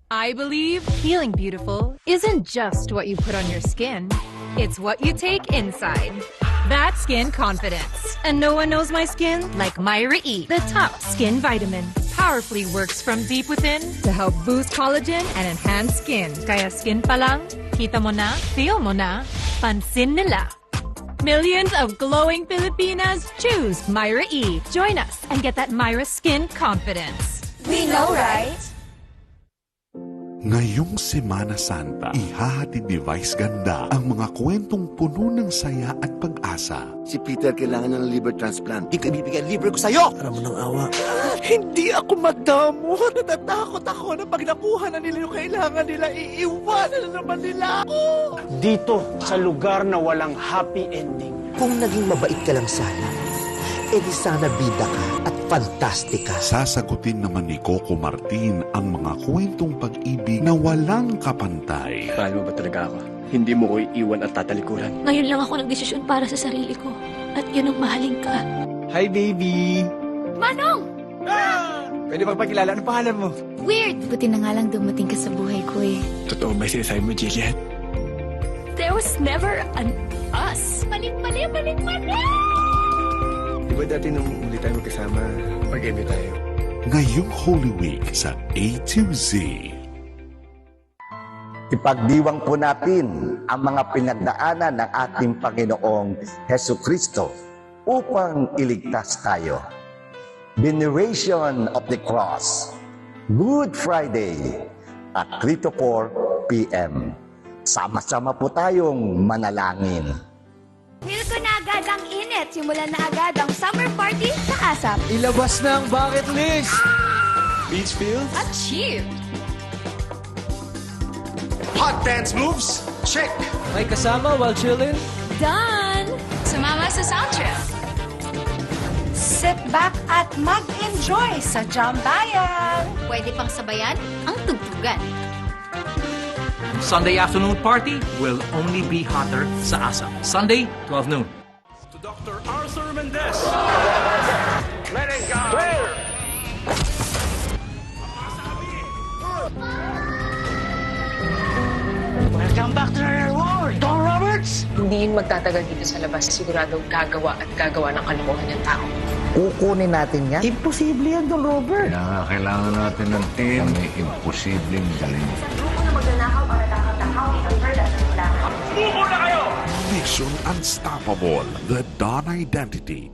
I believe feeling beautiful isn't just what you put on your skin. It's what you take inside. That's skin confidence. And no one knows my skin like Myra E, the top skin vitamin. Powerfully works from deep within to help boost collagen and enhance skin. Kaya skin pa lang, kita mo na, feel mo na, pansin nila. Millions of glowing Filipinas choose Myra E. Join us and get that Myra skin confidence. We know, right? Ngayong Semana Santa, ihahatid ni Vice Ganda ang mga kwentong puno ng saya at pag-asa. Si Peter kailangan ng liver transplant. Di ko ibibigay ang liver ko sa'yo! Para mo ng awa. Hindi ako madamo. Natatakot ako na pag nakuha na nila yung kailangan nila, iiwanan na naman nila ako. Dito, sa lugar na walang happy ending. Kung naging mabait ka lang sana, edi sana bida ka at fantastika. Sasagutin naman ni Coco Martin ang mga kwentong pag-ibig na walang kapantay. Mahal mo ba talaga ako? Hindi mo ko iiwan at tatalikuran. Ngayon lang ako nagdesisyon para sa sarili ko. At yun ang mahalin ka. Hi, baby! Manong! Pwede magpakilala? Ano pangalan mo? Weird! Buti na nga lang dumating ka sa buhay ko eh. Totoo ba sinasabi mo, Juliet? There was never an us. Mali! Di ba dati nung muli tayo magkasama, mag-eme tayo? Ngayong Holy Week sa A to Z. Ipagdiwang po natin ang mga pinagdaanan ng ating Panginoong Hesu Kristo upang iligtas tayo. Veneration of the Cross, Good Friday at 3 to 4 p.m. Sama-sama po tayong manalangin. Feel ko na agad ang init. Simulan na agad ang summer party sa ASAP. Ilabas na ang bucket list! Beach field? At cheer! Hot dance moves? Check! May kasama while chilling? Done! Sumama sa sound trip. Sit back at mag-enjoy sa Jambayan. Pwede pang sabayan ang tugtugan. Sunday afternoon party will only be hotter sa ASAP. Sunday, 12 noon. To Dr. Arthur Mendez. Let it go! Welcome back to our world, Don Roberts! Hindi yung magtatagal dito sa labas. Siguradong gagawa at gagawa ng kalokohan ng tao. Kukunin natin yan. Imposible yan, Don Robert. Kailangan natin ng team na imposibleng galing. Mission Unstoppable, The Dawn Identity.